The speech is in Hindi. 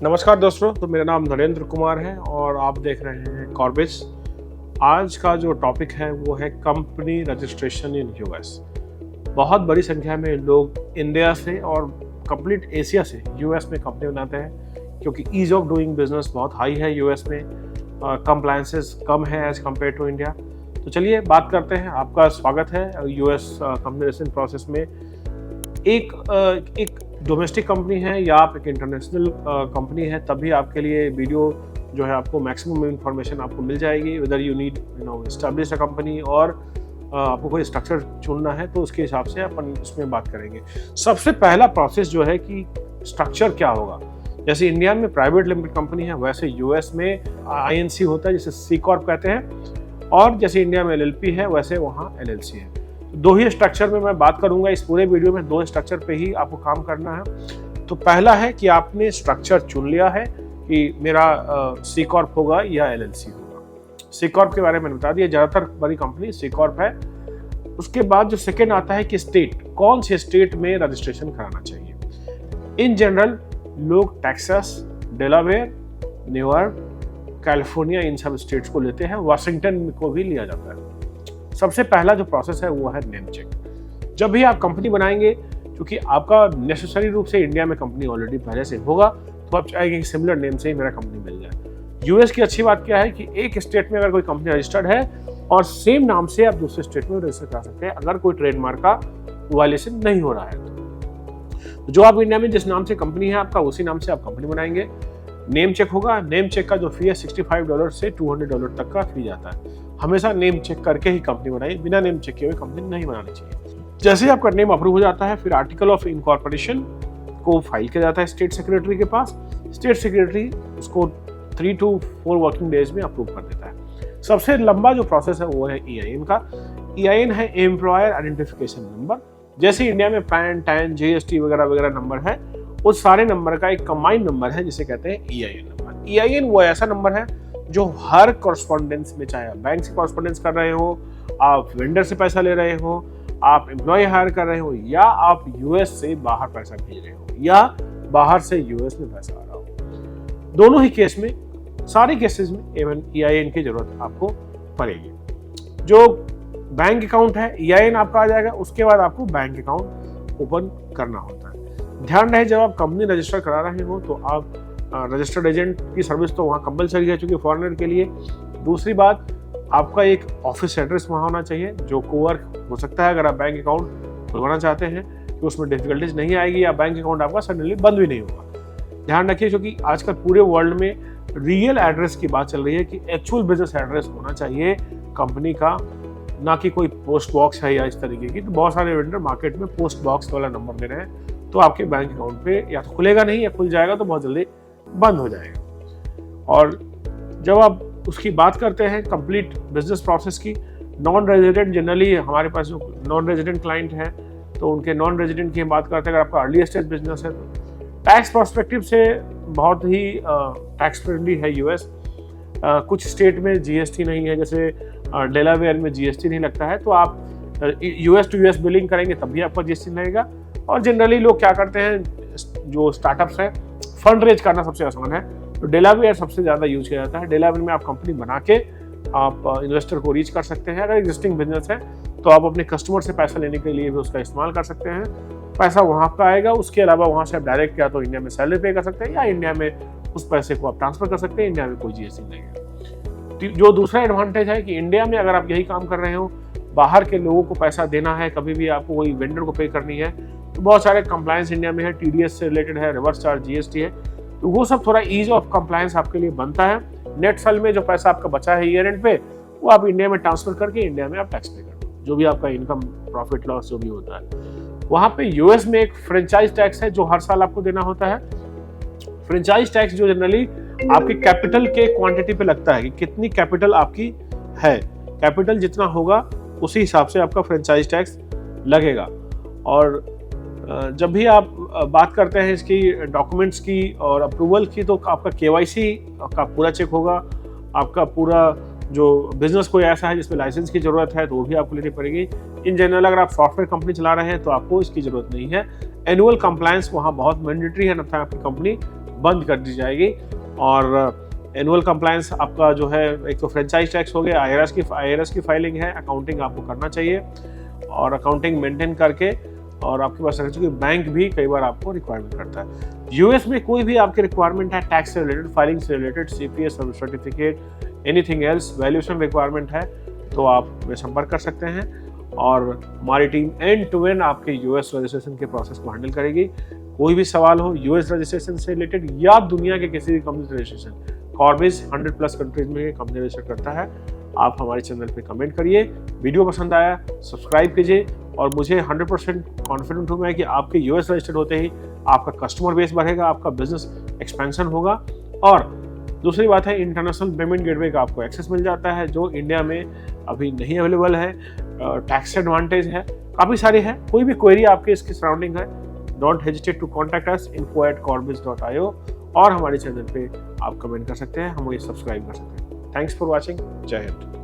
नमस्कार दोस्तों, तो मेरा नाम नरेंद्र कुमार है और आप देख रहे हैं कॉर्बिस। आज का जो टॉपिक है वो है कंपनी रजिस्ट्रेशन इन यूएस। बहुत बड़ी संख्या में लोग इंडिया से और कंप्लीट एशिया से यूएस में कंपनी बनाते हैं क्योंकि ईज ऑफ डूइंग बिजनेस बहुत हाई है यूएस में, कंप्लायंसेस कम है एज कम्पेयर टू इंडिया। तो चलिए बात करते हैं। आपका स्वागत है यूएस कंपनी रजिस्ट्रेशन प्रोसेस में। एक डोमेस्टिक कंपनी है या आप एक इंटरनेशनल कंपनी है, तभी आपके लिए वीडियो जो है आपको मैक्सिमम इंफॉर्मेशन आपको मिल जाएगी। Whether you need establish a company और आपको कोई स्ट्रक्चर चुनना है तो उसके हिसाब से अपन इसमें बात करेंगे। सबसे पहला प्रोसेस जो है कि स्ट्रक्चर क्या होगा। जैसे इंडिया में प्राइवेट लिमिटेड कंपनी है, वैसे यूएस में आईएनसी होता है जिसे सी कॉर्प कहते हैं, और जैसे इंडिया में एलएलपी है वैसे वहाँ एलएलसी है। दो ही स्ट्रक्चर में मैं बात करूंगा इस पूरे वीडियो में। दो स्ट्रक्चर पे ही आपको काम करना है। तो पहला है कि आपने स्ट्रक्चर चुन लिया है कि मेरा सी कॉर्प होगा या एलएलसी होगा। सी कॉर्प के बारे में बता दिया, ज़्यादातर बड़ी कंपनी सी कॉर्प है। उसके बाद जो सेकेंड आता है कि स्टेट, कौन से स्टेट में रजिस्ट्रेशन कराना चाहिए। इन जनरल लोग टेक्सास, डेलावेयर, न्यूयॉर्क, कैलिफोर्निया, इन सब स्टेट्स को लेते हैं। वाशिंगटन को भी लिया जाता है। सबसे पहला जो प्रोसेस है वो है नेम चेक। जब भी आप कंपनी बनाएंगे, क्योंकि आपका नेसेसरी रूप से इंडिया में कंपनी ऑलरेडी पहले से होगा, तो आप चाहेंगे कि सिमिलर नेम से ही मेरा कंपनी मिल जाए। यूएस की अच्छी बात क्या है कि एक स्टेट में अगर कोई कंपनी रजिस्टर्ड है और सेम नाम से आप दूसरे स्टेट में रजिस्टर करा सकते हैं अगर कोई ट्रेडमार्क का वायलेशन नहीं हो रहा है। तो जो आप इंडिया में जिस नाम से कंपनी है आपका, उसी नाम से आप कंपनी बनाएंगे। नेम चेक होगा। नेम चेक का जो फी है $65 से $200 तक का फी जाता है। हमेशा नेम चेक करके ही कंपनी बनाइए, बिना नेम चेक किए हुए कंपनी नहीं बनानी चाहिए। जैसे ही आपका नेम अप्रूव हो जाता है, फिर आर्टिकल ऑफ इनकॉर्पोरेशन को फाइल किया जाता है स्टेट सेक्रेटरी के पास। स्टेट सेक्रेटरी उसको 3 to 4 वर्किंग डेज में अप्रूव कर देता है। सबसे लंबा जो प्रोसेस है वो है EIN का। EIN है एम्प्लॉयर आइडेंटिफिकेशन नंबर। जैसे इंडिया में पैन, टैन, GST वगैरह वगैरह नंबर है, उस सारे नंबर का एक कंबाइंड नंबर है जिसे कहते हैं EIN नंबर। EIN वो ऐसा नंबर है जो हर कॉरस्पॉन्डेंस में, चाहे आप बैंक से कॉरस्पॉन्डेंस कर रहे हो, आप वेंडर से पैसा ले रहे हो, आप एम्प्लॉय हायर कर रहे हो, या आप यूएस से बाहर पैसा भेज रहे हो, या बाहर से यूएस में पैसा आ रहा हो, दोनों ही केस में, सारे केसेस में EIN की जरूरत आपको पड़ेगी। जो बैंक अकाउंट है, EIN आपका आ जाएगा, उसके बाद आपको बैंक अकाउंट ओपन करना होता है। ध्यान रहे, जब आप कंपनी रजिस्टर करा रहे हो तो आप रजिस्टर्ड एजेंट की सर्विस तो वहाँ कंपलसरी है चूंकि फॉरेनर के लिए। दूसरी बात, आपका एक ऑफिस एड्रेस वहाँ होना चाहिए जो कोवर्क हो सकता है अगर आप बैंक अकाउंट खुलवाना चाहते हैं, कि उसमें डिफिकल्टीज नहीं आएगी या बैंक अकाउंट आपका सडनली बंद भी नहीं होगा। ध्यान रखिए, क्योंकि आजकल पूरे वर्ल्ड में रियल एड्रेस की बात चल रही है कि एक्चुअल बिजनेस एड्रेस होना चाहिए कंपनी का, ना कि कोई पोस्ट बॉक्स है या इस तरीके की। तो बहुत सारे वेंडर मार्केट में पोस्ट बॉक्स वाला नंबर दे रहे हैं, तो आपके बैंक अकाउंट पे या तो खुलेगा नहीं, या खुल जाएगा तो बहुत जल्दी बंद हो जाएगा। और जब आप उसकी बात करते हैं कंप्लीट बिजनेस प्रोसेस की, नॉन रेजिडेंट, जनरली हमारे पास जो नॉन रेजिडेंट क्लाइंट हैं तो उनके नॉन रेजिडेंट की हम बात करते हैं। अगर आपका अर्ली स्टेज बिजनेस है तो टैक्स पर्सपेक्टिव से बहुत ही टैक्स फ्रेंडली है यूएस। कुछ स्टेट में GST नहीं है, जैसे डेलावेयर में GST नहीं लगता है, तो आप यूएस टू यूएस बिलिंग करेंगे तब भी आपका GST लगेगा। और जनरली लोग क्या करते हैं, जो स्टार्टअप्स हैं, फंड रेज करना सबसे आसान है, तो डेलावेयर सबसे ज़्यादा यूज किया जाता है। डेलावेयर में आप कंपनी बना के आप इन्वेस्टर को रीच कर सकते हैं। अगर एग्जिस्टिंग बिजनेस है तो आप अपने कस्टमर से पैसा लेने के लिए भी उसका इस्तेमाल कर सकते हैं। पैसा वहाँ का आएगा। उसके अलावा वहाँ से आप डायरेक्ट या तो इंडिया में सैलरी पे कर सकते हैं, या इंडिया में उस पैसे को आप ट्रांसफर कर सकते हैं। इंडिया में कोई GST नहीं है। जो दूसरा एडवांटेज है कि इंडिया में अगर आप यही काम कर रहे हो, बाहर के लोगों को पैसा देना है, कभी भी आपको कोई वेंडर को पे करनी है, तो बहुत सारे कंप्लायंस इंडिया में है, TDS से रिलेटेड है, रिवर्स चार्ज GST है, तो वो सब थोड़ा ईज ऑफ कंप्लायंस आपके लिए बनता है। नेट साल में जो पैसा आपका बचा है ईयर एंड पे, वो आप इंडिया में ट्रांसफर करके इंडिया में आप टैक्स पे कर दो, जो भी आपका इनकम, प्रॉफिट लॉस जो भी होता है। वहाँ पे यूएस में एक फ्रेंचाइज टैक्स है जो हर साल आपको देना होता है। फ्रेंचाइज टैक्स जो जनरली आपके कैपिटल के क्वांटिटी पे लगता है कि कितनी कैपिटल आपकी है, कैपिटल जितना होगा उसी हिसाब से आपका फ्रेंचाइज टैक्स लगेगा। और जब भी आप बात करते हैं इसकी डॉक्यूमेंट्स की और अप्रूवल की, तो आपका KYC का पूरा चेक होगा। आपका पूरा जो बिजनेस कोई ऐसा है जिसमें लाइसेंस की ज़रूरत है तो वो भी आपको लेनी पड़ेगी। इन जनरल अगर आप सॉफ्टवेयर कंपनी चला रहे हैं तो आपको इसकी ज़रूरत नहीं है। एनुअल कंप्लायंस वहाँ बहुत मैंडेटरी है, अन्यथा आपकी कंपनी बंद कर दी जाएगी। और एनुअल कंप्लायंस आपका जो है, एक तो फ्रेंचाइज टैक्स हो गया, IRS की फाइलिंग है, अकाउंटिंग आपको करना चाहिए और अकाउंटिंग मेंटेन करके, और आपके पास क्योंकि बैंक भी कई बार आपको रिक्वायरमेंट करता है। यूएस में कोई भी आपकी रिक्वायरमेंट है टैक्स से रिलेटेड, फाइलिंग से related, CPA certificate, anything else, valuation requirement है तो आप में संपर्क कर सकते हैं और हमारी टीम एंड टू एंड आपके यूएस रजिस्ट्रेशन के प्रोसेस को हैंडल करेगी। कोई भी सवाल हो यूएस रजिस्ट्रेशन से रिलेटेड या दुनिया के किसी भी कंपनी से रजिस्ट्रेशन, कॉर्बिस 100+ कंट्रीज में कंपनी रजिस्टर करता है। आप हमारे चैनल पे कमेंट करिए, वीडियो पसंद आया सब्सक्राइब कीजिए, और मुझे 100% कॉन्फिडेंट हूँ मैं कि आपके यूएस रजिस्टर्ड होते ही आपका कस्टमर बेस बढ़ेगा, आपका बिजनेस एक्सपेंशन होगा। और दूसरी बात है, इंटरनेशनल पेमेंट गेटवे का आपको एक्सेस मिल जाता है जो इंडिया में अभी नहीं अवेलेबल है। टैक्स एडवांटेज है, काफ़ी सारे हैं। कोई भी क्वेरी आपके इसके सराउंडिंग है, don't hesitate to contact us info@corbis.io, और हमारे चैनल पे आप कमेंट कर सकते हैं, हम ये सब्सक्राइब कर सकते हैं। Thanks for watching. जय हिंद।